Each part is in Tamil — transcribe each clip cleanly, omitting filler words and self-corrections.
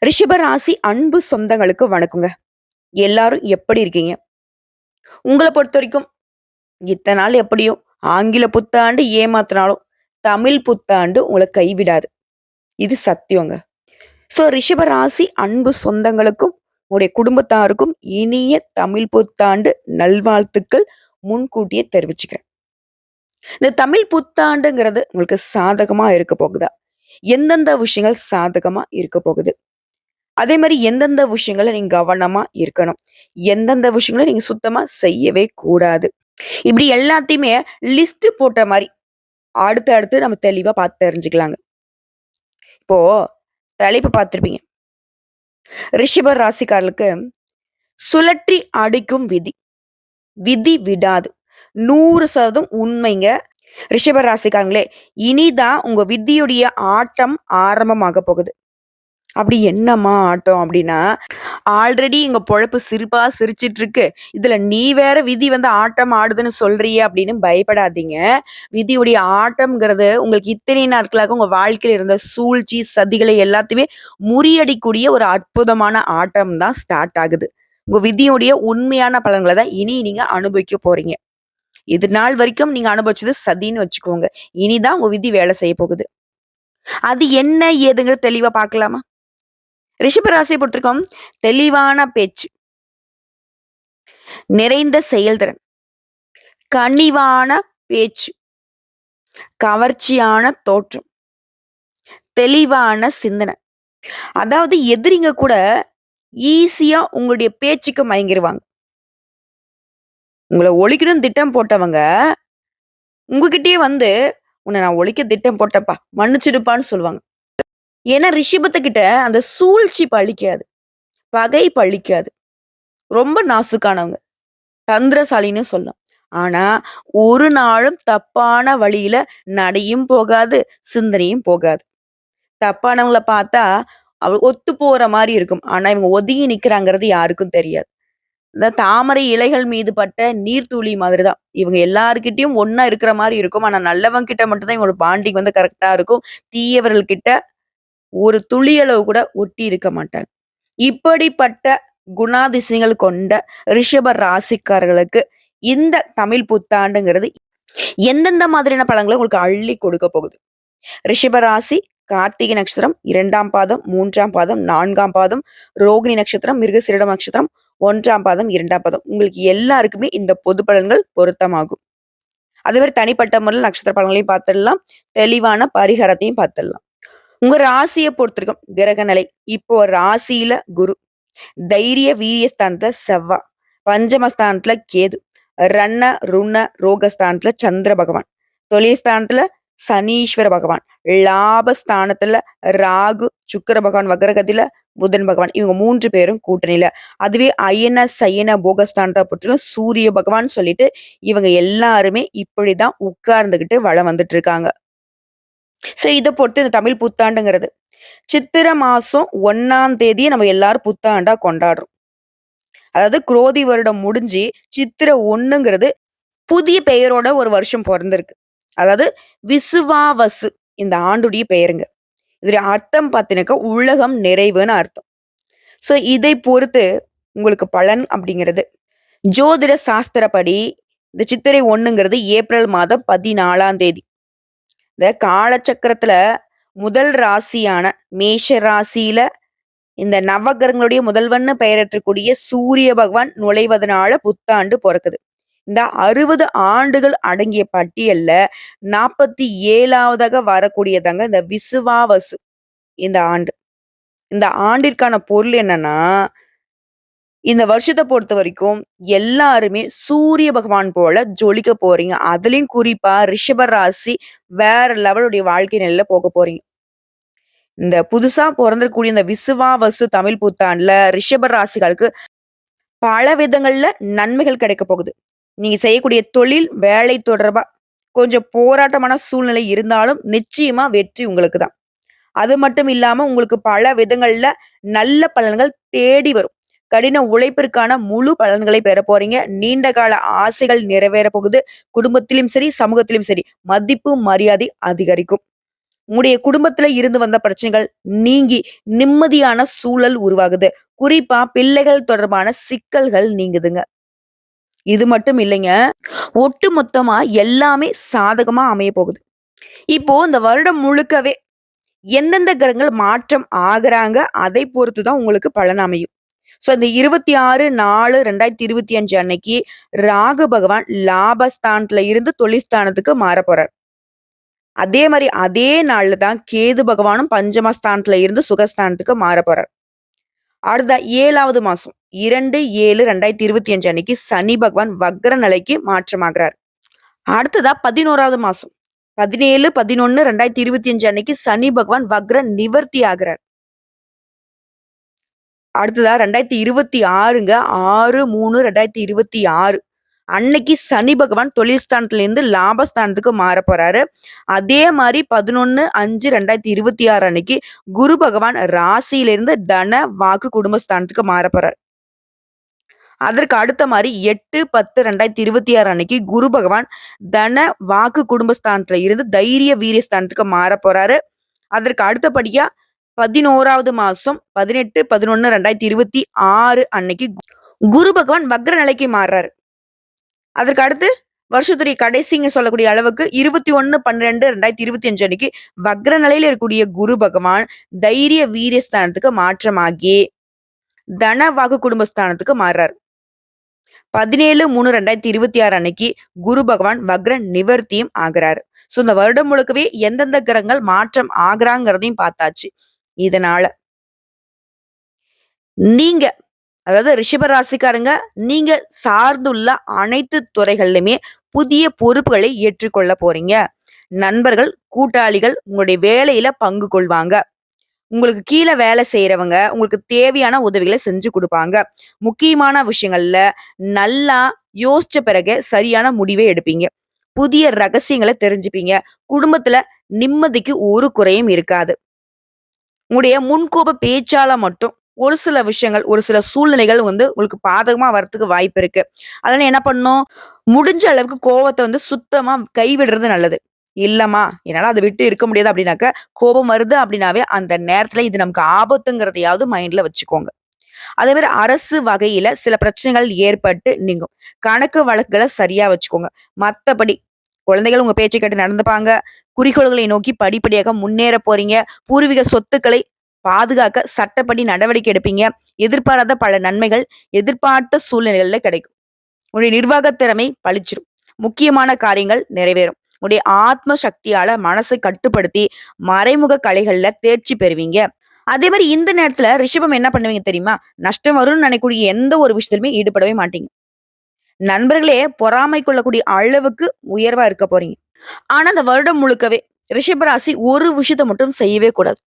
ரிஷபராசி அன்பு சொந்தங்களுக்கு வணக்கங்க. எல்லாரும் எப்படி இருக்கீங்க? உங்கள பொறுத்தவரைக்கும் இத்தன நாள் எப்படியோ ஆங்கில புத்தாண்டு ஏமாத்துனாலும், தமிழ் புத்தாண்டு உங்கள கைவிடாது. இது சத்தியங்க. ரிஷபராசி அன்பு சொந்தங்களுக்கும், உங்களுடைய குடும்பத்தாருக்கும் இனிய தமிழ் புத்தாண்டு நல்வாழ்த்துக்கள் முன்கூட்டியே தெரிவிச்சுக்கிறேன். இந்த தமிழ் புத்தாண்டுங்கிறது உங்களுக்கு சாதகமா இருக்க போகுதா? எந்தெந்த விஷயங்கள் சாதகமா இருக்க போகுது? அதே மாரி எந்தெந்த விஷயங்கள நீங்க கவனமா இருக்கணும். எந்தெந்த விஷயங்கள நீங்க சுத்தமா செய்யவே கூடாது. இப்படி எல்லாத்தையுமே லிஸ்ட் போட்ட மாரி, அடுத்து அடுத்து நம்ம தெளிவா பார்த்து தெரிஞ்சுக்கலாங்க. இப்போ தலைப்பு பார்த்திருப்பீங்க. ரிஷப ராசிக்காரர்களுக்கு சுழற்றி அடிக்கும் விதி. விதி விடாது. 100% உண்மைங்க. ரிஷப ராசிக்காரங்களே, இனிதான் உங்க விதியுடைய ஆட்டம் ஆரம்பமாக போகுது. அப்படி என்னம்மா ஆட்டம் அப்படின்னா, ஆல்ரெடி எங்க பொழப்பு சிரிப்பா சிரிச்சிட்டு இருக்கு. இதுல நீ வேற விதி வந்து ஆட்டம் ஆடுதுன்னு சொல்றியே அப்படின்னு பயப்படாதீங்க. விதியுடைய ஆட்டம்ங்கிறது உங்களுக்கு இத்தனை நாட்களாக உங்க வாழ்க்கையில இருந்த சூழ்ச்சி, சதிகளை எல்லாத்தையுமே முறியடிக்கூடிய ஒரு அற்புதமான ஆட்டம் தான் ஸ்டார்ட் ஆகுது. உங்க விதியுடைய உண்மையான பலன்கள தான் இனி நீங்க அனுபவிக்க போறீங்க. இது நாள் வரைக்கும் நீங்க அனுபவிச்சது சதின்னு வச்சுக்கோங்க. இனிதான் உங்க விதி வேலை செய்ய போகுது. அது என்ன ஏதுங்கிறது தெளிவா பார்க்கலாமா? ரிஷப ராசியை பொறுத்திருக்கும் தெளிவான பேச்சு, நிறைந்த செயல்திறன், கனிவான பேச்சு, கவர்ச்சியான தோற்றம், தெளிவான சிந்தனை. அதாவது எதிரிங்க கூட ஈஸியா உங்களுடைய பேச்சுக்கு மயங்கிருவாங்க. உங்கள ஒழிக்கணும்னு திட்டம் போட்டவங்க உங்ககிட்டயே வந்து உன்னை நான் ஒழிக்க திட்டம் போட்டப்பா மன்னிச்சிடுப்பான்னு சொல்லுவாங்க. ஏன்னா ரிஷபத்துக்கிட்ட அந்த சூழ்ச்சி பழிக்காது, பகை பழிக்காது. ரொம்ப நாசுக்கானவங்க, தந்திரசாலின்னு சொல்லலாம். ஆனா ஒரு நாளும் தப்பான வழியில நடையும் போகாது, சிந்தனையும் போகாது. தப்பானவங்கள பார்த்தா ஒத்து போற மாரி இருக்கும். ஆனா இவங்க ஒதுங்கி நிக்கிறாங்கிறது யாருக்கும் தெரியாது. இந்த தாமரை இலைகள் மீது பட்ட நீர்த்துளி மாதிரி தான். இவங்க எல்லார்கிட்டயும் ஒண்ணா இருக்கிற மாரி இருக்கும். ஆனா நல்லவங்க கிட்ட மட்டும் தான் இவங்களோட பாண்டிங் வந்து கரெக்ட்டா இருக்கும். தீயவர்கள் கிட்ட ஒரு துளியளவு கூட ஒட்டி இருக்க மாட்டாங்க. இப்படிப்பட்ட குணாதிசயங்கள் கொண்ட ரிஷப ராசிக்காரர்களுக்கு இந்த தமிழ் புத்தாண்டுங்கிறது எந்தெந்த மாதிரியான பலன்களை உங்களுக்கு அள்ளி கொடுக்க போகுது? ரிஷப ராசி கார்த்திகை நட்சத்திரம் 2ஆம் பாதம், 3ஆம் பாதம், 4ஆம் பாதம், ரோகிணி நட்சத்திரம், மிருகசீரிடம் நட்சத்திரம் 1ஆம் பாதம், 2ஆம் பாதம். உங்களுக்கு எல்லாருக்குமே இந்த பொது பலன்கள் பொருத்தமாகும். அதுவே தனிப்பட்ட முறையில் நட்சத்திர பலன்களையும் பார்த்துடலாம். தெளிவான பரிகாரத்தையும் பார்த்துடலாம். உங்க ராசியை பொறுத்திருக்கும் கிரக நிலை. இப்போ ராசியில குரு, தைரிய வீரியஸ்தானத்துல செவ்வா, பஞ்சமஸ்தானத்துல கேது, ரன்ன ருண ரோகஸ்தானத்துல சந்திர பகவான், தொழில் ஸ்தானத்துல சனீஸ்வர பகவான், லாபஸ்தானத்துல ராகு, சுக்கிர பகவான் வக்ரகதியில, புதன் பகவான், இவங்க 3 பேரும் கூட்டணியில. அதுவே அயன சயன போகஸ்தானத்தை பொறுத்திருக்கும் சூரிய பகவான் சொல்லிட்டு இவங்க எல்லாருமே இப்படிதான் உட்கார்ந்துகிட்டு வளம் வந்துட்டு இருக்காங்க. இத பொறுத்து இந்த தமிழ் புத்தாண்டுங்கிறது சித்திரை மாசம் 1ஆம் தேதியை நம்ம எல்லாரும் புத்தாண்டா கொண்டாடுறோம். அதாவது குரோதி வருடம் முடிஞ்சு சித்திரை 1ங்கிறது புதிய பெயரோட ஒரு வருஷம் பொறந்திருக்கு. அதாவது விசுவாவசு இந்த ஆண்டுடைய பெயருங்க. இதுல அர்த்தம் பார்த்தீங்கன்னாக்கா உலகம் நிறைவுன்னு அர்த்தம். இதை பொறுத்து உங்களுக்கு பலன் அப்படிங்கிறது ஜோதிட சாஸ்திரப்படி இந்த சித்திரை 1ங்கிறது ஏப்ரல் மாதம் 14ஆம் தேதி. இந்த காலச்சக்கரத்துல முதல் ராசியான மேஷ ராசியில இந்த நவகிரகங்களுடைய முதல்வன்னு பெயரற்றக்கூடிய சூரிய பகவான் நுழைவதனால புத்தாண்டு பிறக்குது. இந்த 60 ஆண்டுகள் அடங்கிய பட்டியல்ல 47வதாக வரக்கூடியதாங்க இந்த விசுவாவசு இந்த ஆண்டு. இந்த ஆண்டிற்கான பொருள் என்னன்னா, இந்த வருஷத்தை பொறுத்த வரைக்கும் எல்லாருமே சூரிய பகவான் போல ஜொலிக்க போறீங்க. அதுலயும் குறிப்பா ரிஷப ராசி வேற லெவலுடைய வாழ்க்கை நிலையில போக போறீங்க. இந்த புதுசா பொறந்திருக்கக்கூடிய இந்த விசுவாவசு தமிழ் புத்தாண்டுல ரிஷப ராசிகளுக்கு பல விதங்கள்ல நன்மைகள் கிடைக்க போகுது. நீங்க செய்யக்கூடிய தொழில், வேலை தொடர்பா கொஞ்சம் போராட்டமான சூழ்நிலை இருந்தாலும் நிச்சயமா வெற்றி உங்களுக்கு தான். அது மட்டும் இல்லாம உங்களுக்கு பல விதங்கள்ல நல்ல பலன்கள் தேடி வரும். கடின உழைப்பிற்கான முழு பலன்களை பெற போறீங்க. நீண்ட கால ஆசைகள் நிறைவேற போகுது. குடும்பத்திலும் சரி, சமூகத்திலும் சரி மதிப்பு, மரியாதை அதிகரிக்கும். உங்களுடைய குடும்பத்துல இருந்து வந்த பிரச்சனைகள் நீங்கி நிம்மதியான சூழல் உருவாகுது. குறிப்பா பிள்ளைகள் தொடர்பான சிக்கல்கள் நீங்குதுங்க. இது மட்டும் இல்லைங்க. ஒட்டு மொத்தமா எல்லாமே சாதகமா அமைய போகுது. இப்போ இந்த வருடம் முழுக்கவே எந்தெந்த கிரகங்கள் மாற்றம் ஆகுறாங்க, அதை பொறுத்து தான் உங்களுக்கு பலன் அமையும். ஸோ இந்த 26/4/2025 அன்னைக்கு ராகு பகவான் லாபஸ்தானத்துல இருந்து தொழில்ஸ்தானத்துக்கு மாறப் போறார். அதே மாரி அதே நாள்ல தான் கேது பகவானும் பஞ்சமஸ்தானத்துல இருந்து சுகஸ்தானத்துக்கு மாறப் போறார். அடுத்த 7வது மாசம் 2/7/2025 அன்னைக்கு சனி பகவான் வக்ர நிலைக்கு மாற்றமாகிறார். அடுத்ததா 11வது மாசம் 17/11/2025 அன்னைக்கு சனி பகவான் வக்ர நிவர்த்தி ஆகுறார். அடுத்ததா 2026ங்க 6/3/2026 அன்னைக்கு சனி பகவான் தொழில் ஸ்தானத்துல இருந்து லாபஸ்தானத்துக்கு மாற போறாரு. அதே மாதிரி 11/5/2026 அன்னைக்கு குரு பகவான் ராசியிலிருந்து தன வாக்கு குடும்பஸ்தானத்துக்கு மாற போறார். அதற்கு அடுத்த மாதிரி 8/10/2026 அன்னைக்கு குரு பகவான் தன வாக்கு குடும்பஸ்தானத்துல இருந்து தைரிய வீரியஸ்தானத்துக்கு மாற போறாரு. அதற்கு அடுத்தபடியா 11வது மாசம் 18/11/2026 அன்னைக்கு குரு பகவான் வக்ர நிலைக்கு மாறுறாரு. அதற்கு அடுத்து வருஷத்துடைய கடைசிங்க சொல்லக்கூடிய அளவுக்கு 21/12/2025 அன்னைக்கு வக்ர நிலையில இருக்கக்கூடிய குரு பகவான் தைரிய வீரியஸ்தானத்துக்கு மாற்றமாகி தன வாக்கு குடும்பஸ்தானத்துக்கு மாறுறாரு. 17/3/2026 அன்னைக்கு குரு பகவான் வக்ர நிவர்த்தியும் ஆகிறாரு. ஸோ இந்த வருடம் முழுக்கவே எந்தெந்த கிரகங்கள் மாற்றம் ஆகுறாங்கிறதையும் பார்த்தாச்சு. இதனால நீங்க அதாவது ரிஷப ராசிக்காரங்க நீங்க சார்ந்துள்ள அனைத்து துறைகள்லையுமே புதிய பொறுப்புகளை ஏற்றுக்கொள்ள போறீங்க. நண்பர்கள், கூட்டாளிகள் உங்களுடைய வேலையில பங்கு கொள்வாங்க. உங்களுக்கு கீழே வேலை செய்யறவங்க உங்களுக்கு தேவையான உதவிகளை செஞ்சு கொடுப்பாங்க. முக்கியமான விஷயங்கள்ல நல்லா யோசிச்ச பிறகு சரியான முடிவை எடுப்பீங்க. புதிய ரகசியங்களை தெரிஞ்சுப்பீங்க. குடும்பத்துல நிம்மதிக்கு ஒரு குறையும் இருக்காது. உங்களுடைய முன்கோப பேச்சால மட்டும் ஒரு சில விஷயங்கள், ஒரு சில சூழ்நிலைகள் உங்களுக்கு பாதகமா வரத்துக்கு வாய்ப்பு இருக்கு. அதனால என்ன பண்ணணும்? முடிஞ்ச அளவுக்கு கோவத்த சுத்தமா கைவிடுறது நல்லது. இல்லம்மா, என்னால அத விட்டு இருக்க முடியாது அப்படின்னாக்க, கோபம் வருது அப்படின்னாவே அந்த நேரத்துல இது நமக்கு ஆபத்துங்கிறதையாவது மைண்ட்ல வச்சுக்கோங்க. அதே மாரி அரசு வகையில சில பிரச்சனைகள் ஏற்பட்டு நீங்கும். கணக்கு வழக்குகள சரியா வச்சுக்கோங்க. மத்தபடி குழந்தைகள் உங்க பேச்ச கேட்டு நடந்துப்பாங்க. குறிக்கோள்களை நோக்கி படிப்படியாக முன்னேற போறீங்க. பூர்வீக சொத்துக்களை பாதுகாக்க சட்டப்படி நடவடிக்கை எடுப்பீங்க. எதிர்பாராத பல நன்மைகள் எதிர்பார்த்த சூழ்நிலைகள்ல கிடைக்கும். உங்களுடைய நிர்வாக திறமை பளிச்சிரும். முக்கியமான காரியங்கள் நிறைவேறும். உங்களுடைய ஆத்ம சக்தியால மனசை கட்டுப்படுத்தி மறைமுக கலைகள்ல தேர்ச்சி பெறுவீங்க. அதே மாதிரி இந்த நேரத்துல ரிஷபம் என்ன பண்ணுவீங்க தெரியுமா? நஷ்டம் வரும்னு நினைக்கக்கூடிய எந்த ஒரு விஷயத்திலுமே ஈடுபடவே மாட்டீங்க. நண்பர்களே பொறாமை கொள்ளக்கூடிய அளவுக்கு உயர்வா இருக்க போறீங்க. ஆனா அந்த வருடம் முழுக்கவே ரிஷபராசி ஒரு விஷயத்த மட்டும் செய்யவே கூடாது.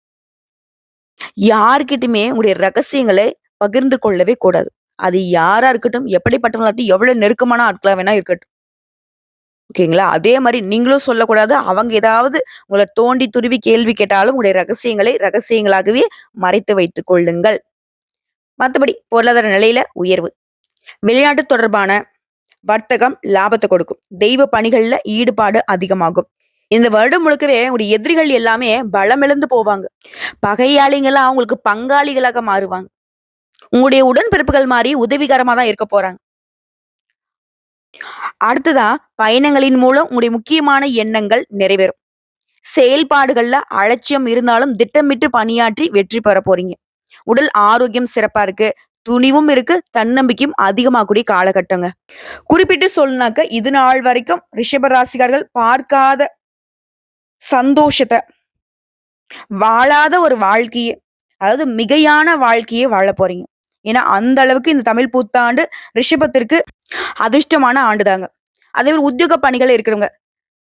யார்கிட்டயுமே உங்களுடைய ரகசியங்களை பகிர்ந்து கொள்ளவே கூடாது. அது யாரா இருக்கட்டும், எப்படிப்பட்டவங்களாகட்டும், எவ்வளவு நெருக்கமான ஆட்களா வேணா இருக்கட்டும். ஓகேங்களா? அதே மாரி நீங்களும் சொல்லக்கூடாது. அவங்க ஏதாவது உங்கள தோண்டி துருவி கேள்வி கேட்டாலும் உங்களுடைய ரகசியங்களை ரகசியங்களாகவே மறைத்து வைத்துக் கொள்ளுங்கள். மத்தபடி பொருளாதார நிலையில உயர்வு. வெளிநாட்டு தொடர்பான வர்த்தகம் லாபத்த கொடுக்கும். தெய்வ பணிகள்ல ஈடுபாடு அதிகமாகும். இந்த வருடம் முழுக்கவே உங்களுடைய எதிரிகள் எல்லாமே பலமிழந்து போவாங்க. பகையாளிங்கலாம் உங்களுக்கு பங்காளிகளாக மாறுவாங்க. உங்களுடைய உடன்பிறப்புகள் மாறி உதவிகரமா தான் இருக்க போறாங்க. அடுத்ததா பயணங்களின் மூலம் உங்களுடைய முக்கியமான எண்ணங்கள் நிறைவேறும். செயல்பாடுகள்ல அலட்சியம் இருந்தாலும் திட்டமிட்டு பணியாற்றி வெற்றி பெற போறீங்க. உடல் ஆரோக்கியம் சிறப்பா இருக்கு. துணிவும் இருக்கு. தன்னம்பிக்கையும் அதிகமாகக்கூடிய காலகட்டங்க. குறிப்பிட்டு சொல்லனாக்க இது நாள் வரைக்கும் ரிஷப ராசிகார்கள் பார்க்காத சந்தோஷத்த வாழாத ஒரு வாழ்க்கையே அதாவது மிகையான வாழ்க்கையே வாழ போறீங்க. ஏன்னா அந்த அளவுக்கு இந்த தமிழ் புத்தாண்டு ரிஷபத்திற்கு அதிர்ஷ்டமான ஆண்டுதாங்க. அதே ஒரு உத்தியோக பணிகள் இருக்கிறவங்க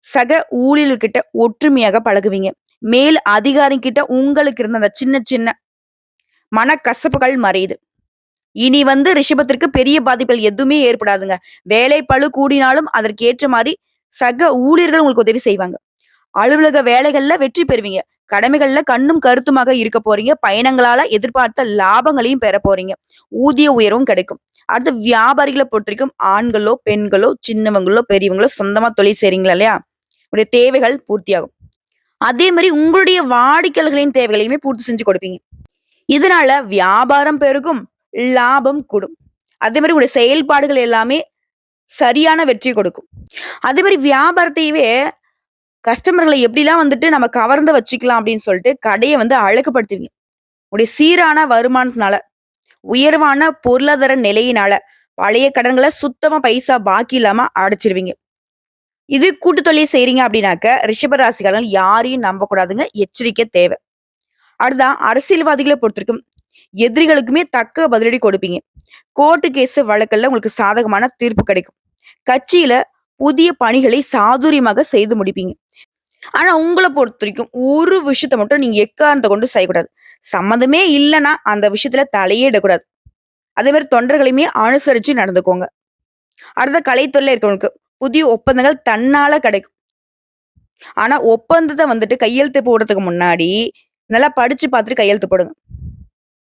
சக ஊழியர்கிட்ட ஒற்றுமையாக பழகுவீங்க. மேல் அதிகாரி கிட்ட உங்களுக்கு இருந்த அந்த சின்ன சின்ன மனக்கசப்புகள் மறையுது. இனி ரிஷபத்திற்கு பெரிய பாதிப்புகள் எதுவுமே ஏற்படாதுங்க. வேலை பளு கூடினாலும் அதற்கு ஏற்ற மாதிரி சக ஊழியர்கள் உங்களுக்கு உதவி செய்வாங்க. அலுவலக வேலைகள்ல வெற்றி பெறுவீங்க. கடமைகள்ல கண்ணும் கருத்துமாக இருக்க போறீங்க. பயணங்களால எதிர்பார்த்த லாபங்களையும் பெற போறீங்க. ஊதிய உயர்வும் கிடைக்கும். அடுத்து வியாபாரிகளை பொறுத்தவரைக்கும் ஆண்களோ, பெண்களோ, சின்னவங்களோ, பெரியவங்களோ சொந்தமா தொழில் செய்றீங்களா இல்லையா? உடைய தேவைகள் பூர்த்தியாகும். அதே மாரி உங்களுடைய வாடிக்கையாளர்களின் தேவைகளையுமே பூர்த்தி செஞ்சு கொடுப்பீங்க. இதனால வியாபாரம் பெருகும், லாபம் கூடும். அதே மாரி உங்களுடைய செயல்பாடுகள் எல்லாமே சரியான வெற்றி கொடுக்கும். அதே மாரி வியாபாரத்தையவே கஸ்டமர்கள எப்படிலாம் வந்துட்டு நம்ம கவர்ந்து வச்சுக்கலாம் அப்படின்னு சொல்லிட்டு கடைய வந்து அழகுபடுத்துவீங்க. உங்களுடைய சீரான வருமானத்தினால, உயர்வான பொருளாதார நிலையினால, பழைய கடன்கள சுத்தமா பைசா பாக்கி இல்லாம அடைச்சிருவீங்க. இது கூட்டு தொழில் செய்றீங்க அப்படின்னாக்க, ரிஷப ராசிக்காரர்கள் யாரையும் நம்பக்கூடாதுங்க. எச்சரிக்கை தேவை. அடுத்ததா அரசியல்வாதிகள பொறுத்தவரைக்கும், எதிரிகளுக்குமே தக்க பதிலடி கொடுப்பீங்க. கோர்ட்டு கேஸ் வழக்குல உங்களுக்கு சாதகமான தீர்ப்பு கிடைக்கும். கட்சியில புதிய பணிகளை சாதுரியமாக செய்து முடிப்பீங்க. ஆனா உங்கள பொறுத்தவரைக்கும் ஒரு விஷயத்த மட்டும் நீங்க எக்காரணத்த கொண்டு செய்யக்கூடாது. சம்மந்தமே இல்லன்னா அந்த விஷயத்துல தலையே இடக்கூடாது. அதே மாரி தொண்டர்களையுமே அனுசரிச்சு நடந்துக்கோங்க. அடுத்த கலைத்துறையில இருக்கிறவங்களுக்கு புதிய ஒப்பந்தங்கள் தன்னால கிடைக்கும். ஆனா ஒப்பந்தத்த வந்துட்டு கையெழுத்து போடுறதுக்கு முன்னாடி நல்லா படிச்சு பார்த்துட்டு கையெழுத்து போடுங்க.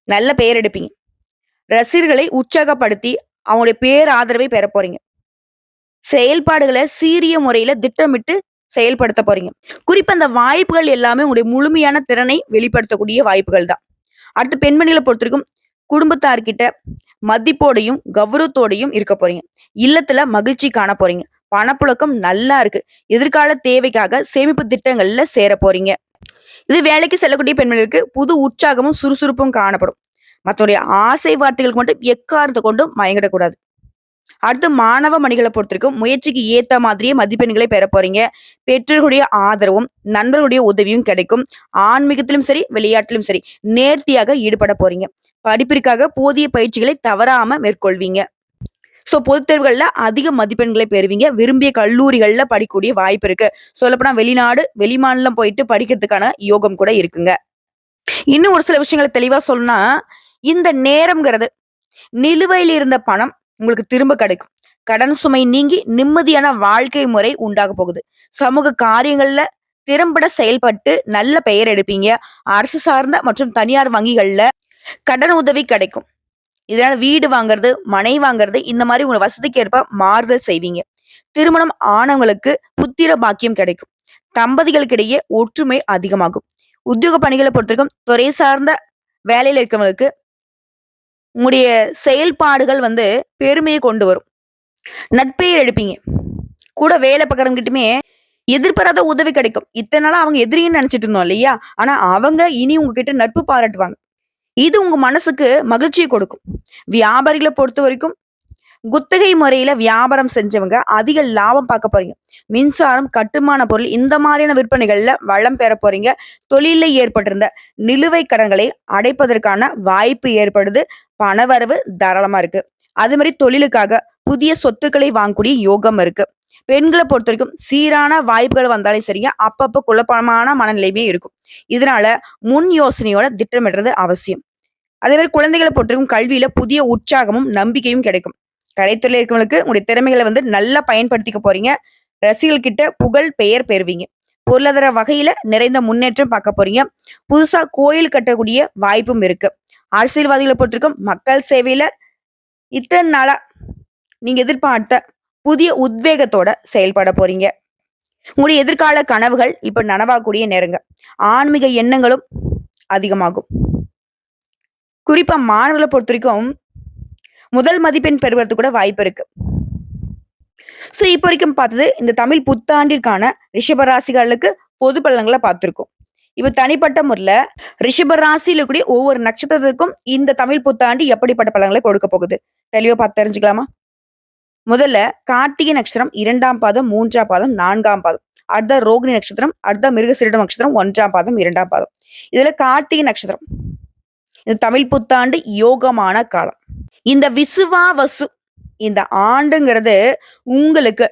நல்ல பெயர் எடுப்பீங்க. ரசிகர்களை உற்சாகப்படுத்தி அவங்களுடைய பேர் ஆதரவை பெற போறீங்க. செயல்பாடுகள சீரிய முறையில திட்டமிட்டு செயல்படுத்த போறீங்க. குறிப்பா அந்த வாய்ப்புகள் எல்லாமே உங்களுடைய முழுமையான திறனை வெளிப்படுத்தக்கூடிய வாய்ப்புகள் தான். அடுத்து பெண்மணிகள பொறுத்தவரைக்கும் குடும்பத்தார்கிட்ட மதிப்போடையும், கௌரவத்தோடையும் இருக்க போறீங்க. இல்லத்துல மகிழ்ச்சி காண போறீங்க. பணப்புழக்கம் நல்லா இருக்கு. எதிர்கால தேவைக்காக சேமிப்பு திட்டங்கள்ல சேர போறீங்க. இது வேலைக்கு செல்லக்கூடிய பெண்களுக்கு புது உற்சாகமும், சுறுசுறுப்பும் காணப்படும். மத்தவங்களுடைய ஆசை வார்த்தைகளுக்கு மட்டும் எக்காரணத்த கொண்டும் மயங்கிடக்கூடாது. அடுத்து மாணவ மணிகள பொறுத்தவரைக்கும் முயற்சிக்கு ஏத்த மாதிரியே மதிப்பெண்களை பெற போறீங்க. பெற்றோர்களுடைய ஆதரவும், நண்பர்களுடைய உதவியும் கிடைக்கும். ஆன்மீகத்திலும் சரி, விளையாட்டிலும் சரி, நேர்த்தியாக ஈடுபட போறீங்க. படிப்பிற்காக போதிய பயிற்சிகளை தவறாம மேற்கொள்வீங்க. பொதுத் தேர்வுகள்ல அதிக மதிப்பெண்களை பெறுவீங்க. விரும்பிய கல்லூரிகள்ல படிக்கக்கூடிய வாய்ப்பு இருக்கு. சொல்லப்போனா வெளிநாடு, வெளிமாநிலம் போயிட்டு படிக்கிறதுக்கான யோகம் கூட இருக்குங்க. இன்னும் ஒரு சில விஷயங்கள தெளிவா சொல்லணும்னா, இந்த நேரம்ங்கிறது நிலுவையில் இருந்த பணம் உங்களுக்கு திரும்ப கிடைக்கும். கடன் சுமை நீங்கி நிம்மதியான வாழ்க்கை முறை உண்டாக போகுது. சமூக காரியங்கள்ல திறம்பட செயல்பட்டு நல்ல பெயர் எடுப்பீங்க. அரசு சார்ந்த மற்றும் தனியார் வங்கிகள்ல கடன் உதவி கிடைக்கும். இதனால வீடு வாங்குறது, மனை வாங்குறது இந்த மாரி உங்க வசதிக்கு ஏற்ப மாறுதல் செய்வீங்க. திருமணம் ஆனவங்களுக்கு புத்திர பாக்கியம் கிடைக்கும். தம்பதிகளுக்கிடையே ஒற்றுமை அதிகமாகும். உத்தியோக பணிகளை பொறுத்தவரைக்கும் துறை சார்ந்த வேலையில இருக்கவங்களுக்கு உங்களுடைய செயல்பாடுகள் வந்து பெருமையை கொண்டு வரும். நட்பெயர் எடுப்பீங்க. கூட வேலை பார்க்குறவங்ககிட்டயுமே எதிர்பாராத உதவி கிடைக்கும். இத்தன நாளா அவங்க எதிரின்னு நினைச்சிட்டு இருந்தோம் இல்லையா? ஆனா அவங்க இனி உங்ககிட்ட நட்பு பாராட்டுவாங்க. இது உங்க மனசுக்கு மகிழ்ச்சியை கொடுக்கும். வியாபாரிகள பொறுத்தவரைக்கும் குத்தகை முறையில வியாபாரம் செஞ்சவங்க அதிக லாபம் பார்க்க போறீங்க. மின்சாரம், கட்டுமான பொருள் இந்த மாதிரியான விற்பனைகள்ல வளம் பெற போறீங்க. தொழில்ல ஏற்பட்டிருந்த நிலுவை கடன்களை அடைப்பதற்கான வாய்ப்பு ஏற்படுது. பணவரவு தாராளமா இருக்கு. அது மாதிரி தொழிலுக்காக புதிய சொத்துக்களை வாங்கக்கூடிய யோகம் இருக்கு. பெண்கள பொறுத்தவரைக்கும் சீரான வாய்ப்புகள் வந்தாலும் சரிங்க, அப்பப்ப குழப்பமான மனநிலையுமே இருக்கும். இதனால முன் யோசனையோட திட்டமிடுறது அவசியம். அதே மாரி குழந்தைகள பொறுத்தவரைக்கும் கல்வியில புதிய உற்சாகமும், நம்பிக்கையும் கிடைக்கும். கலைத்துறையில இருக்கிறவங்களுக்கு உங்களுடைய திறமைகள வந்து நல்லா பயன்படுத்திக்க போறீங்க. ரசிகர்கள் கிட்ட புகழ், பெயர் பெறுவீங்க. பொருளாதார வகையில நிறைந்த முன்னேற்றம் பார்க்க போறீங்க. புதுசா கோயில் கட்டக்கூடிய வாய்ப்பும் இருக்கு. அரசியல்வாதிகள பொறுத்தவரைக்கும் மக்கள் சேவையில இத்தன நாளா நீங்க எதிர்பார்த்த புதிய உத்வேகத்தோட செயல்பட போறீங்க. உங்களுடைய எதிர்கால கனவுகள் இப்ப நனவாகக்கூடிய நேரங்க. ஆன்மீக எண்ணங்களும் அதிகமாகும். குறிப்பா மாணவர்கள பொறுத்தவரைக்கும் முதல் மதிப்பெண் பெறுவதற்கு கூட வாய்ப்பு இருக்கு. இப்ப வரைக்கும் பார்த்தது இந்த தமிழ் புத்தாண்டிற்கான ரிஷப ராசிகளுக்கு பொது பலன்கள பார்த்திருக்கோம். இப்ப தனிப்பட்ட முறையில ரிஷப ராசியில இருக்கக்கூடிய ஒவ்வொரு நட்சத்திரத்திற்கும் இந்த தமிழ் புத்தாண்டு எப்படிப்பட்ட பலன்களை கொடுக்க போகுது தெளிவா பார்த்து தெரிஞ்சுக்கலாமா? முதல்ல கார்த்திகை நட்சத்திரம் 2ஆம் பாதம், 3ஆம் பாதம், 4ஆம் பாதம். அடுத்த ரோகிணி நட்சத்திரம், அடுத்த மிருகசீரிடம் நட்சத்திரம் 1ஆம் பாதம், 2ஆம் பாதம். இதுல கார்த்திகை நட்சத்திரம் இந்த தமிழ் புத்தாண்டு யோகமான காலம். இந்த விசுவாவசு இந்த ஆண்டுங்கிறது உங்களுக்கு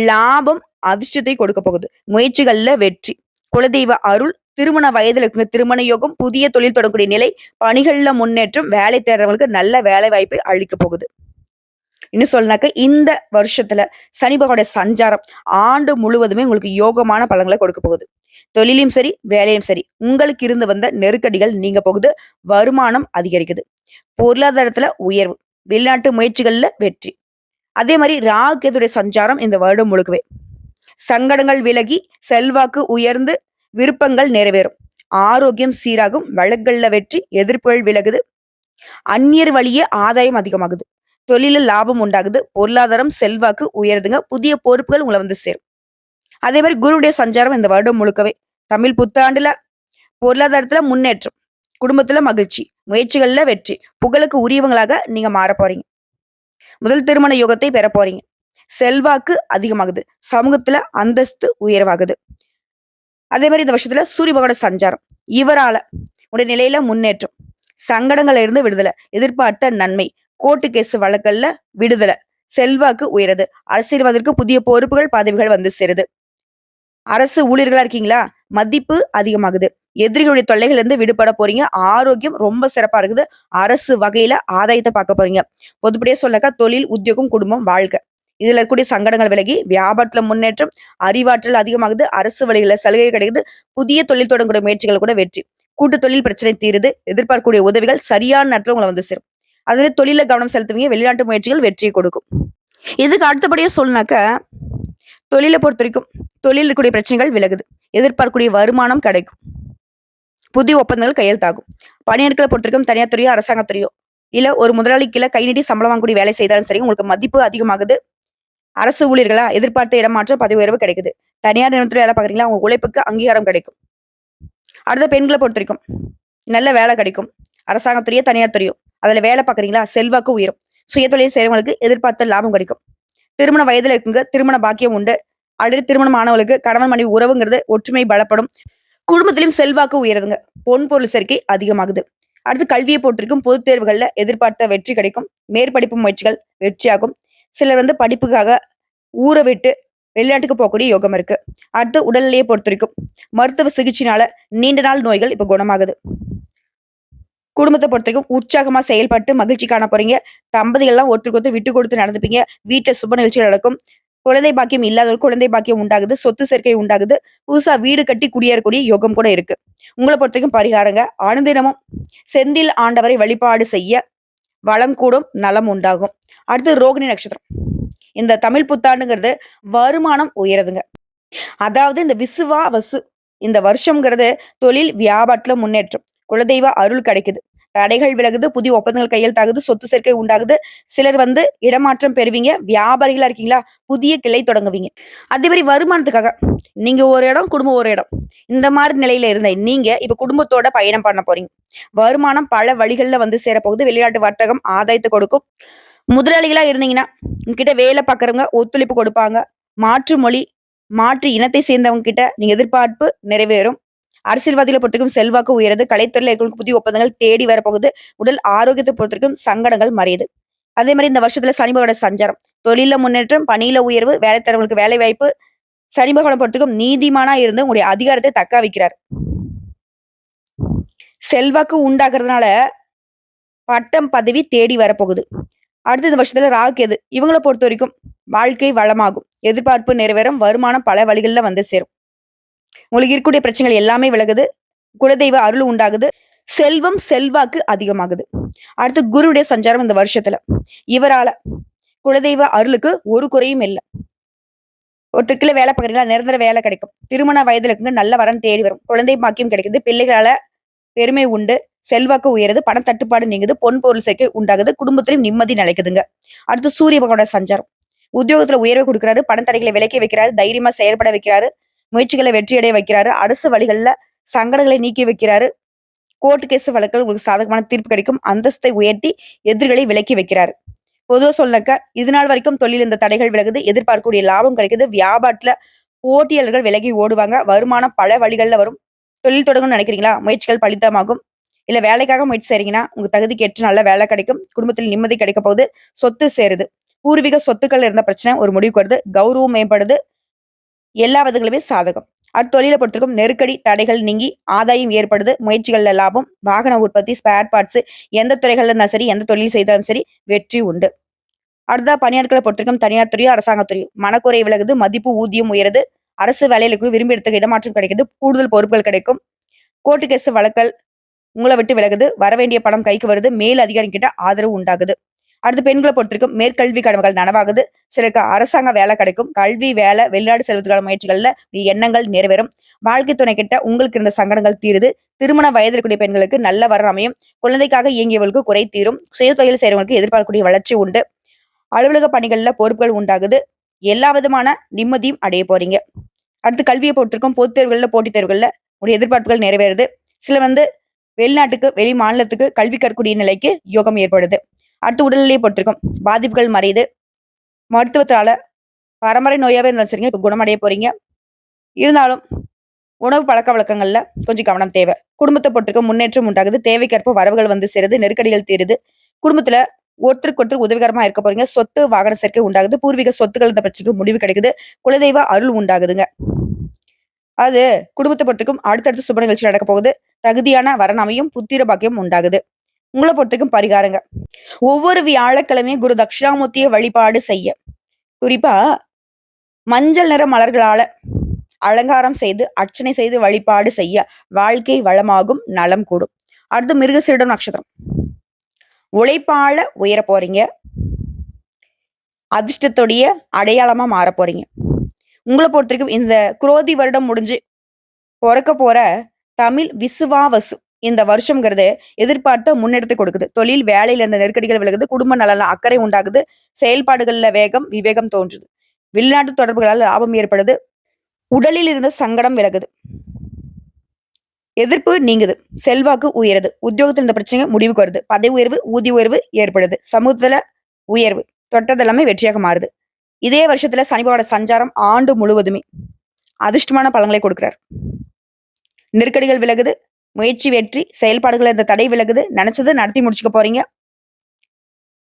லாபம், அதிர்ஷ்டத்தை கொடுக்க போகுது. முயற்சிகள்ல வெற்றி, குலதெய்வ அருள், திருமண வயதுல இருக்கிற திருமண யோகம், புதிய தொழில் தொடங்கக்கூடிய நிலை, பணிகள்ல முன்னேற்றம், வேலை தேடுறவங்களுக்கு நல்ல வேலை வாய்ப்பை அளிக்க போகுது. இன்னும் சொல்லனாக்க இந்த வருஷத்துல சனி பகவானுடைய சஞ்சாரம் ஆண்டு முழுவதுமே உங்களுக்கு யோகமான பலன்களை கொடுக்க போகுது. தொழிலையும் சரி, வேலையும் சரி, உங்களுக்கு இருந்து வந்த நெருக்கடிகள் நீங்க போகுது. வருமானம் அதிகரிக்குது. பொருளாதாரத்துல உயர்வு, வெளிநாட்டு முயற்சிகள்ல வெற்றி. அதே மாதிரி ராகு கேதுடைய சஞ்சாரம் இந்த வருடம் முழுக்கவே சங்கடங்கள் விலகி செல்வாக்கு உயர்ந்து விருப்பங்கள் நிறைவேறும். ஆரோக்கியம் சீராகும். வழக்குகள்ல வெற்றி. எதிர்ப்புகள் விலகுது. அந்நியர் வழியே ஆதாயம் அதிகமாகுது. தொழில்ல லாபம் உண்டாகுது. பொருளாதாரம் செல்வாக்கு உயருதுங்க. புதிய பொறுப்புகள் உங்கள வந்து சேரும். அதே மாரி குருவுடைய சஞ்சாரம் இந்த வருடம் முழுக்கவே தமிழ் புத்தாண்டுல பொருளாதாரத்துல முன்னேற்றம், குடும்பத்துல மகிழ்ச்சி, முயற்சிகள்ல வெற்றி, புகழுக்கு உரியவங்களாக நீங்க மாறப் போறீங்க. முதல் திருமண யோகத்தை பெறப் போறீங்க. செல்வாக்கு அதிகமாகுது. சமூகத்துல அந்தஸ்து உயர்வாகுது. அதே மாரி இந்த வருஷத்துல சூரிய பகவானோட சஞ்சாரம். இவரால உடைய நிலையில முன்னேற்றம், சங்கடங்கள்ல இருந்து விடுதலை, எதிர்பார்த்த நன்மை, கோர்ட்டு கேஸ் வழக்கல்ல விடுதலை, செல்வாக்கு உயருது. அரசியல்வாதிற்கு புதிய பொறுப்புகள், பதவிகள் வந்து சேருது. அரசு ஊழியர்களா இருக்கீங்களா? மதிப்பு அதிகமாகுது. எதிரிகளுடைய தொல்லைகள்ல இருந்து விடுபட போறீங்க. ஆரோக்கியம் ரொம்ப சிறப்பா இருக்குது. அரசு வகையில ஆதாயத்த பார்க்க போறீங்க. பொதுப்படியா சொல்லக்கா தொழில், உத்தியோகம், குடும்பம், வாழ்க்கை. இதுல இருக்கக்கூடிய சங்கடங்கள் விலகி, வியாபாரத்துல முன்னேற்றம், அறிவாற்றல் அதிகமாகுது. அரசு வழிகள்ல சலுகை கிடைக்குது. புதிய தொழில் தொடங்கக்கூடிய முயற்சிகள் கூட வெற்றி. கூட்டு தொழில் பிரச்சனை தீருது. எதிர்பார்க்கக்கூடிய உதவிகள் சரியான நேரத்துல உங்களை வந்து சேரும். அதுவே தொழில கவனம் செலுத்துவீங்க. வெளிநாட்டு முயற்சிகள் வெற்றியை கொடுக்கும். இதுக்கு அடுத்தபடியா சொல்லனாக்க, தொழில பொறுத்தவரைக்கும் தொழில் இருக்கக்கூடிய பிரச்சனைகள் விலகுது. எதிர்பார்க்கக்கூடிய வருமானம் கிடைக்கும். புதிய ஒப்பந்தங்கள் கையெழுத்தாகும். பணியாட்களை பொறுத்தவரைக்கும் தனியார் துறையோ, அரசாங்கத் துறையோ, இல்ல ஒரு முதலாளி கீழ கை நீட்டி சம்பளம் வாங்கக்கூடிய வேலை செய்தாலும் சரி, உங்களுக்கு மதிப்பு அதிகமாகுது. அரசு ஊழியர்களா எதிர்பார்த்த இடமாற்றம், பதவி உயர்வு கிடைக்குது. தனியார் நிறுவனத்துல வேலை பார்க்குறீங்களா, உங்க உழைப்புக்கு அங்கீகாரம் கிடைக்கும். அடுத்த பெண்களை பொறுத்தவரைக்கும் நல்ல வேலை கிடைக்கும். அரசாங்கத் துறையோ, தனியார் துறையோ, அதுல வேலை பார்க்குறீங்களா, செல்வாக்கு உயரும். சுயதொழில் செய்றவங்களுக்கு எதிர்பார்த்த லாபம் கிடைக்கும். திருமண வயதுல இருக்குங்க, திருமண பாக்கியம் உண்டு. ஆல்ரெடி திருமணமானவங்களுக்கு கணவன் மனைவி உறவுங்கிறது ஒற்றுமை பலப்படும். குடும்பத்திலும் செல்வாக்கு உயருதுங்க. பொன் பொருள் சேர்க்கை அதிகமாகுது. அடுத்து கல்வியை பொறுத்திருக்கும் பொதுத் தேர்வுகள்ல எதிர்பார்த்த வெற்றி கிடைக்கும். மேற்படிப்பு முயற்சிகள் வெற்றியாகும். சிலர் வந்து படிப்புக்காக ஊரை விட்டு வெளிநாட்டுக்கு போகக்கூடிய யோகம் இருக்கு. அடுத்து உடல்நிலையை பொறுத்திருக்கும் மருத்துவ சிகிச்சையினால நீண்ட நாள் நோய்கள் இப்ப குணமாகுது. குடும்பத்தை பொறுத்தவரைக்கும் உற்சாகமா செயல்பட்டு மகிழ்ச்சி காண போறீங்க. தம்பதிகள்லாம் ஒருத்தருக்கு ஒருத்தர் விட்டு கொடுத்து நடந்துப்பீங்க. வீட்டுல சுப நிகழ்ச்சிகள் நடக்கும். குழந்தை பாக்கியம் இல்லாதவருக்கு குழந்தை பாக்கியம் உண்டாகுது. சொத்து சேர்க்கை உண்டாகுது. புதுசா வீடு கட்டி குடியேறக்கூடிய யோகம் கூட இருக்கு. உங்களை பொறுத்தவரைக்கும் பரிகாரங்க அனுதினமும் செந்தில் ஆண்டவரை வழிபாடு செய்ய வளம் கூடும், நலம் உண்டாகும். அடுத்து ரோகிணி நட்சத்திரம். இந்த தமிழ் புத்தாண்டுங்கிறது வருமானம் உயருதுங்க. அதாவது இந்த விசுவா வசு இந்த வருஷம்ங்கிறது தொழில் வியாபாரத்துல முன்னேற்றம், குலதெய்வ அருள் கிடைக்குது, தடைகள் விலகுது, புதிய ஒப்பந்தங்கள் கையெழுத்தாகுது, சொத்து சேர்க்கை உண்டாகுது. சிலர் வந்து இடமாற்றம் பெறுவீங்க. வியாபாரிகளா இருக்கீங்களா, புதிய கிளை தொடங்குவீங்க. அதே மாதிரி வருமானத்துக்காக நீங்க ஒரு இடம், குடும்பம் ஒரு இடம், இந்த மாதிரி நிலையில இருந்த நீங்க இப்ப குடும்பத்தோட பயணம் பண்ண போறீங்க. வருமானம் பல வழிகள்ல வந்து சேரப்போகுது. வெளிநாட்டு வர்த்தகம் ஆதாயத்தை கொடுக்கும். முதலாளிகளா இருந்தீங்கன்னா உங்ககிட்ட வேலை பார்க்கறவங்க ஒத்துழைப்பு கொடுப்பாங்க. மாற்று மொழி, மாற்று இனத்தை சேர்ந்தவங்க கிட்ட நீங்க எதிர்பார்ப்பு நிறைவேறும். அரசியல்வாதிகளை பொறுத்தவரைக்கும் செல்வாக்கு உயருது. கலைத்துறையில இருக்கிறவங்களுக்கு புதிய ஒப்பந்தங்கள் தேடி வரப்போகுது. உடல் ஆரோக்கியத்தை பொறுத்தவரைக்கும் சங்கடங்கள் மறையுது. அதே மாதிரி இந்த வருஷத்துல சனி பகவானோட சஞ்சாரம். தொழில முன்னேற்றம், பணியில உயர்வு, வேலை தரவங்களுக்கு வேலை வாய்ப்பு. சனி பகவானை பொறுத்தவரைக்கும் நீதிமானா இருந்து உங்களுடைய அதிகாரத்தை தக்க வைக்கிறார். செல்வாக்கு உண்டாக்குறதுனால பட்டம் பதவி தேடி வரப்போகுது. அடுத்த இந்த வருஷத்துல ராகு கேது இவங்களை பொறுத்த வரைக்கும் வாழ்க்கை வளமாகும். எதிர்பார்ப்பு நிறைவேறும். வருமானம் பல வழிகள்ல வந்து சேரும். உங்களுக்கு இருக்கக்கூடிய பிரச்சனைகள் எல்லாமே விலகுது. குலதெய்வ அருள் உண்டாகுது. செல்வம் செல்வாக்கு அதிகமாகுது. அடுத்து குருவுடைய சஞ்சாரம் இந்த வருஷத்துல. இவரால குலதெய்வ அருளுக்கு ஒரு குறையும் இல்லை. ஒருத்தருக்குள்ள வேலை பார்க்குறீங்களா, நிரந்தர வேலை கிடைக்கும். திருமண வயதுல இருக்குங்க, நல்ல வரன் தேடி வரும். குழந்தை பாக்கியம் கிடைக்குது. பிள்ளைகளால பெருமை உண்டு. செல்வாக்கு உயருது. பண தட்டுப்பாடு நீங்குது. பொன் பொருள் சேர்க்கை உண்டாகுது. குடும்பத்திலும் நிம்மதி நிலைக்குதுங்க. அடுத்து சூரிய பகவானோட சஞ்சாரம். உத்தியோகத்துல உயர்வு கொடுக்குறாரு. பணத்தடைகளை விலக்கி வைக்கிறாரு. தைரியமா செயல்பட வைக்கிறாரு. முயற்சிகளை வெற்றியடைய வைக்கிறாரு. அரசு வழிகள்ல சங்கடங்களை நீக்கி வைக்கிறாரு. கோர்ட் கேஸ் வழக்குகள் உங்களுக்கு சாதகமான தீர்ப்பு கிடைக்கும். அந்தஸ்தை உயர்த்தி எதிர்களை விலக்கி வைக்கிறாரு. பொதுவா சொல்லக்க இது நாள் வரைக்கும் தொழில் இந்த தடைகள் விலகுது. எதிர்பார்க்கக்கூடிய லாபம் கிடைக்குது. வியாபாரத்துல போட்டியாளர்கள் விலகி ஓடுவாங்க. வருமானம் பல வழிகள்ல வரும். தொழில் தொடங்கணும்னு நினைக்கிறீங்களா, முயற்சிகள் பலிதமாகும். இல்ல வேலைக்காக முயற்சி செய்றீங்கன்னா உங்க தகுதிக்கு ஏற்ற நல்ல வேலை கிடைக்கும். குடும்பத்தில் நிம்மதி கிடைக்க போகுது. சொத்து சேருது. பூர்வீக சொத்துக்கள் இருந்த பிரச்சனை ஒரு முடிவுக்கு வருது. கௌரவம் மேம்படுது. எல்லா விதங்களுமே சாதகம். அடுத்த தொழிலை பொறுத்திருக்கும் நெருக்கடி தடைகள் நீங்கி ஆதாயம் ஏற்படுது. முயற்சிகள்ல லாபம். வாகன உற்பத்தி, ஸ்பேர் பார்ட்ஸ், எந்த துறைகள்ல இருந்தாலும் சரி, எந்த தொழில் செய்தாலும் சரி வெற்றி உண்டு. அடுத்ததா பணியாட்களை பொறுத்திருக்கும் தனியார் துறையோ, அரசாங்கத் துறையோ மனக்குறை விலகுது. மதிப்பு ஊதியம் உயருது. அரசு வேலைகளுக்கு விரும்பி இடத்துக்கு இடமாற்றம் கிடைக்குது. கூடுதல் பொறுப்புகள் கிடைக்கும். கோர்ட்டு கேஸ் வழக்கல் உங்களை விட்டு விலகுது. வரவேண்டிய பணம் கைக்கு வருது. மேல் அதிகாரி கிட்ட ஆதரவு உண்டாகுது. அடுத்து பெண்களை பொறுத்திருக்கும் மேற்கல்வி கனவுகள் நனவாகுது. சிலருக்கு அரசாங்க வேலை கிடைக்கும். கல்வி, வேலை, வெளிநாடு செல்வதற்கான முயற்சிகள்ல எண்ணங்கள் நிறைவேறும். வாழ்க்கை துணை கிட்ட உங்களுக்கு இருந்த சங்கடங்கள் தீருது. திருமண வயதில் கூடிய பெண்களுக்கு நல்ல வரன் அமையும். குழந்தைக்காக இயங்கியவர்களுக்கு குறை தீரும். சுய தொழில் செய்றவங்களுக்கு எதிர்பார்க்கக்கூடிய வளர்ச்சி உண்டு. அலுவலக பணிகள்ல பொறுப்புகள் உண்டாகுது. எல்லா விதமான நிம்மதியும் அடைய போறீங்க. அடுத்து கல்வியை பொறுத்திருக்கும் பொதுத் தேர்வுகள்ல, போட்டித் தேர்வுகள்ல உடைய எதிர்பார்ப்புகள் நிறைவேறுது. சில வெளிநாட்டுக்கு, வெளி மாநிலத்துக்கு கல்வி கற்கக்கூடிய நிலைக்கு யோகம் ஏற்படுது. அடுத்து உடல்நிலையை பொறுத்திருக்கும் பாதிப்புகள் மறையுது. மருத்துவத்தால பரம்பரை நோயாவே இருந்தாலும் சரிங்க, இப்ப குணமடைய போறீங்க. இருந்தாலும் உணவு பழக்க வழக்கங்கள்ல கொஞ்சம் கவனம் தேவை. குடும்பத்தை பொறுத்திருக்கும் முன்னேற்றம் உண்டாகுது. தேவைக்கேற்ப வரவுகள் வந்து சேருது. நெருக்கடிகள் தீருது. குடும்பத்துல ஒருத்தருக்கு ஒருத்தர் உதவிகரமா இருக்க போறீங்க. சொத்து வாகன சேர்க்கை உண்டாகுது. பூர்வீக சொத்துக்கள் இந்த பிரச்சனைக்கு முடிவு கிடைக்குது. குலதெய்வ அருள் உண்டாகுதுங்க. அது குடும்பத்தை பொறுத்திருக்கும் அடுத்தடுத்து சுப நிகழ்ச்சி நடக்க போகுது. தகுதியான வரன் அமையும். புத்திர பாக்கியம் உண்டாகுது. உங்களை பொறுத்திருக்கும் பரிகாரங்க. ஒவ்வொரு வியாழக்கிழமையும் குரு தட்சிணாமூர்த்தியை வழிபாடு செய்ய, குறிப்பா மஞ்சள் நிற மலர்களால அலங்காரம் செய்து அர்ச்சனை செய்து வழிபாடு செய்ய வாழ்க்கை வளமாகும், நலம் கூடும். அடுத்து மிருகசீரிடம் நட்சத்திரம். உழைப்பால உயர போறீங்க. அதிர்ஷ்டத்துடைய அடையாளமா மாற போறீங்க. உங்களை பொறுத்தவரைக்கும் இந்த குரோதி வருடம் முடிஞ்சு பிறக்க போற தமிழ் விசுவாவசு இந்த வருஷம்ங்கிறது எதிர்பார்த்த முன்னெடுத்து கொடுக்குது. தொழில், வேலையில இருந்த நெருக்கடிகள் விலகுது. குடும்ப நலன அக்கறை உண்டாகுது. செயல்பாடுகள்ல வேகம், விவேகம் தோன்றுது. வெளிநாட்டு தொடர்புகளால் லாபம் ஏற்படுது. உடலில் இருந்த சங்கடம் விலகுது. எதிர்ப்பு நீங்குது. செல்வாக்கு உயருது. உத்தியோகத்தில் இருந்த பிரச்சனை முடிவுக்கு வருது. பதவி உயர்வு, ஊதிய உயர்வு ஏற்படுது. சமூகத்துல உயர்வு, தொட்டதெல்லாமே வெற்றியாக மாறுது. இதே வருஷத்துல சனிபாவோட சஞ்சாரம் ஆண்டு முழுவதுமே அதிர்ஷ்டமான பலன்களை கொடுக்கிறார். நெருக்கடிகள் விலகுது. முயற்சி வெற்றி. செயல்பாடுகள் இந்த தடை விலகுது. நினைச்சது நடத்தி முடிச்சுக்க போறீங்க.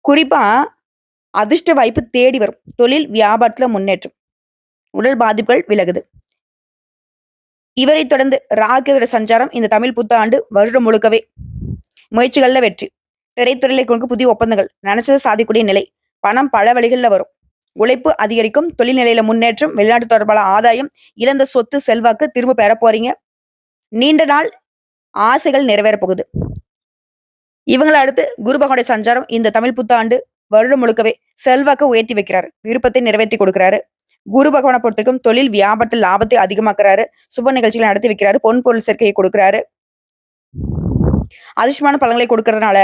குறிப்பா அதிர்ஷ்ட வாய்ப்பு தேடி வரும். தொழில், வியாபாரத்துல முன்னேற்றம். உடல் பாதிப்புகள் விலகுது. இவரை தொடர்ந்து ராகுவோட சஞ்சாரம் இந்த தமிழ் புத்தாண்டு வருடம் முழுக்கவே முயற்சிகள்ல வெற்றி. திரைத்துறையில கொண்டு புதிய ஒப்பந்தங்கள், நினைச்சதை சாதிக்கக்கூடிய நிலை. பணம் பல வழிகள்ல வரும். உழைப்பு அதிகரிக்கும். தொழில் நிலையில முன்னேற்றம். வெளிநாட்டு தொடர்பான ஆதாயம். இழந்த சொத்து, செல்வாக்கு திரும்ப பெற போறீங்க. நீண்ட நாள் ஆசைகள் நிறைவேற போகுது. இவங்களை அடுத்து குரு பகவானுடைய சஞ்சாரம் இந்த தமிழ் புத்தாண்டு வருடம் முழுக்கவே செல்வாக்க உயர்த்தி வைக்கிறாரு. விருப்பத்தை நிறைவேற்றி கொடுக்கிறாரு. குரு பகவானை பொறுத்திருக்கும் தொழில், வியாபாரத்தில் லாபத்தை அதிகமாக்குறாரு. சுப நிகழ்ச்சிகளை நடத்தி வைக்கிறாரு. பொன் பொருள் சேர்க்கையை கொடுக்கிறாரு. அதிர்ஷ்டமான பலன்களை கொடுக்கறதுனால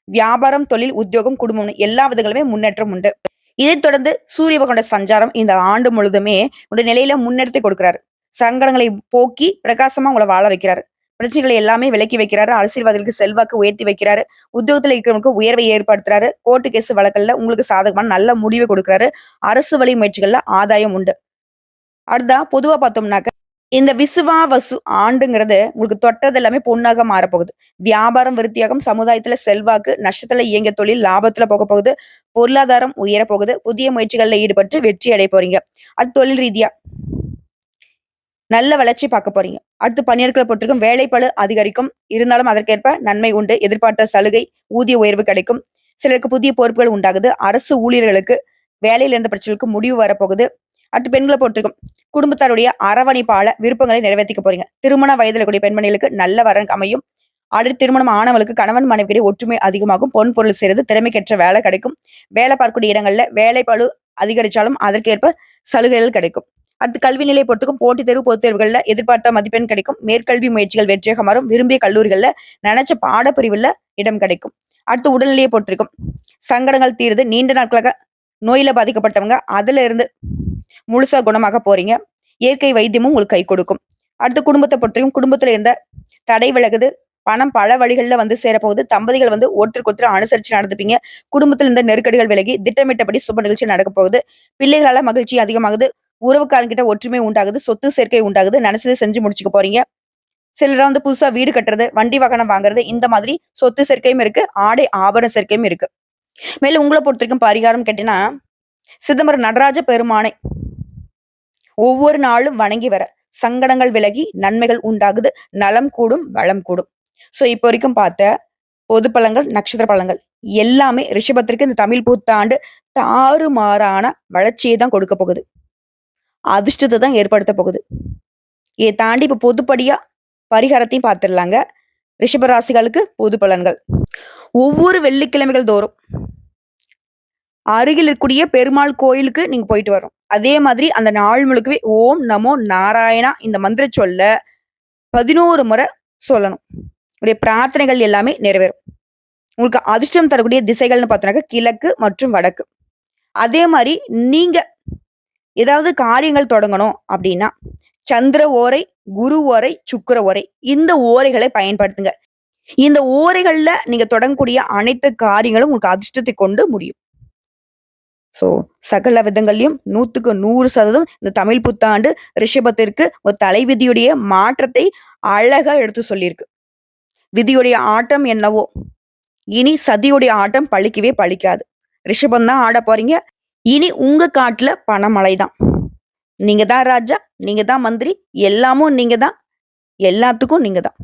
வியாபாரம், தொழில், உத்தியோகம், குடும்பம் எல்லா விதங்களுமே முன்னேற்றம் உண்டு. இதைத் தொடர்ந்து சூரிய பகவானோட சஞ்சாரம் இந்த ஆண்டு முழுதுமே உடைய நிலையில முன்னெடுத்து கொடுக்கிறாரு. சங்கடங்களை போக்கி பிரகாசமா உங்களை வாழ வைக்கிறாரு. பிரச்சனைகளை எல்லாமே விலக்கி வைக்கிறாரு. அரசியல்வாதிகளுக்கு செல்வாக்கு உயர்த்தி வைக்கிறாரு. உத்தியோகத்துல இருக்கிறவங்களுக்கு உயர்வை ஏற்படுத்துறாரு. கோர்ட்டு கேஸ் வழக்கல்ல உங்களுக்கு சாதகமான நல்ல முடிவை கொடுக்கிறாரு. அரசு வழி முயற்சிகள்ல ஆதாயம் உண்டு. அடுத்தா பொதுவா பார்த்தோம்னாக்க இந்த விசுவாவசு ஆண்டுங்கிறது உங்களுக்கு தொட்டது எல்லாமே பொண்ணாக மாறப்போகுது. வியாபாரம் விருத்தியாகும். சமுதாயத்துல செல்வாக்கு. நஷ்டத்துல இயங்கிய தொழில் லாபத்துல போக போகுது. பொருளாதாரம் உயர போகுது. புதிய முயற்சிகள்ல ஈடுபட்டு வெற்றி அடைய போறீங்க. அது தொழில் ரீதியா நல்ல வளர்ச்சி பார்க்க போறீங்க. அடுத்து பணியாட்களை பொறுத்திருக்கும் வேலைப்பளு அதிகரிக்கும். இருந்தாலும் அதற்கேற்ப நன்மை உண்டு. எதிர்பார்த்த சலுகை, ஊதிய உயர்வு கிடைக்கும். சிலருக்கு புதிய பொறுப்புகள் உண்டாகுது. அரசு ஊழியர்களுக்கு வேலையில இருந்த பிரச்சனைகளுக்கு முடிவு வரப்போகுது. அடுத்து பெண்களை பொறுத்திருக்கும் குடும்பத்தாருடைய அரவணைப்பால விருப்பங்களை நிறைவேற்றிக்க போறீங்க. திருமண வயதில் கூடிய பெண்மணிகளுக்கு நல்ல வரன் அமையும். ஆல்ரெடி திருமணம் ஆனவங்களுக்கு கணவன் மனைவிக்கிடையே ஒற்றுமை அதிகமாகும். பொன் பொருள் சேருது. திறமைக்கேற்ற வேலை கிடைக்கும். வேலை பார்க்கக்கூடிய இடங்கள்ல வேலைப்பளு அதிகரிச்சாலும் அதற்கேற்ப சலுகைகள் கிடைக்கும். அடுத்து கல்வி நிலையை பொறுத்துக்கும் போட்டித் தேர்வு, பொதுத் தேர்வுகள்ல எதிர்பார்த்த மதிப்பெண் கிடைக்கும். மேற்கல்வி முயற்சிகள் வெற்றியாக மாறும். விரும்பிய கல்லூரிகள்ல நினைச்ச பாடப்பிரிவுல இடம் கிடைக்கும். அடுத்து உடல்நிலையை பொறுத்திருக்கும் சங்கடங்கள் தீருது. நீண்ட நாட்களாக நோயில பாதிக்கப்பட்டவங்க அதுல இருந்து முழுசா குணமாக போறீங்க. இயற்கை வைத்தியமும் உங்களுக்கு கை கொடுக்கும். அடுத்து குடும்பத்தை பொறுத்திருக்கும் குடும்பத்துல இருந்த தடை விலகுது. பணம் பல வழிகள்ல வந்து சேரப்போகுது. தம்பதிகள் ஒருத்தருக்கு ஒருத்தர் அனுசரிச்சு நடந்துப்பீங்க. குடும்பத்தில் இருந்த நெருக்கடிகள் விலகி திட்டமிட்டபடி சுப நிகழ்ச்சி நடக்க போகுது. பிள்ளைகளால மகிழ்ச்சி அதிகமாகுது. உறவுக்காரங்கிட்ட ஒற்றுமை உண்டாகுது. சொத்து சேர்க்கை உண்டாகுது. நினைச்சதை செஞ்சு முடிச்சுக்க போறீங்க. சிலர் புதுசா வீடு கட்டுறது, வண்டி வாகனம் வாங்குறது, இந்த மாதிரி சொத்து சேர்க்கையும் இருக்கு. ஆடை ஆபரண சேர்க்கையும் இருக்கு. மேலும் உங்களை பொறுத்திருக்கும் பரிகாரம் கேட்டீங்கன்னா, சிதம்பரம் நடராஜ பெருமானை ஒவ்வொரு நாளும் வணங்கி வர சங்கடங்கள் விலகி நன்மைகள் உண்டாகுது. நலம் கூடும், வளம் கூடும். சோ இப்போ வரைக்கும் பார்த்த பொது பலன்கள், நட்சத்திர பலன்கள் எல்லாமே ரிஷபத்திற்கு இந்த தமிழ் புத்தாண்டு தாறுமாறான வளர்ச்சியை தான் கொடுக்க போகுது. அதிர்ஷ்டத்தை தான் ஏற்படுத்த போகுது. இதை தாண்டி இப்ப பொதுப்படியா பரிகாரத்தையும் பார்த்துடலாங்க. ரிஷபராசிகளுக்கு பொது பலன்கள். ஒவ்வொரு வெள்ளிக்கிழமைகள் தோறும் அருகில் இருக்கக்கூடிய பெருமாள் கோயிலுக்கு நீங்க போயிட்டு வரணும். அதே மாதிரி அந்த நாள் முழுக்கவே ஓம் நமோ நாராயணா இந்த மந்திர சொல்ல 11 முறை சொல்லணும். உங்களுடைய பிரார்த்தனைகள் எல்லாமே நிறைவேறும். உங்களுக்கு அதிர்ஷ்டம் தரக்கூடிய திசைகள்னு பார்த்தோம்னாக்க கிழக்கு மற்றும் வடக்கு. அதே மாரி நீங்க ஏதாவது காரியங்கள் தொடங்கணும் அப்படின்னா, சந்திர ஓரை, குரு ஓரை, சுக்கிர ஓரை இந்த ஓரைகளை பயன்படுத்துங்க. இந்த ஓரைகள்ல நீங்க தொடங்கக்கூடிய அனைத்து காரியங்களும் உங்களுக்கு அதிர்ஷ்டத்தை கொண்டு முடியும். ஸோ, சகல விதங்கள்லயும் 100க்கு 100% இந்த தமிழ் புத்தாண்டு ரிஷபத்திற்கு ஒரு தலைவிதியுடைய மாற்றத்தை அழகா எடுத்து சொல்லியிருக்கு. விதியுடைய ஆட்டம் என்னவோ, இனி சதியுடைய ஆட்டம் பலிக்கவே பலிக்காது. ரிஷபம் தான் ஆடப் போறீங்க. இனி உங்க காட்டுல பணமழை தான். நீங்க தான் ராஜா, நீங்க தான் மந்திரி, எல்லாமும் நீங்க தான். எல்லாத்துக்கும் நீங்க தான்.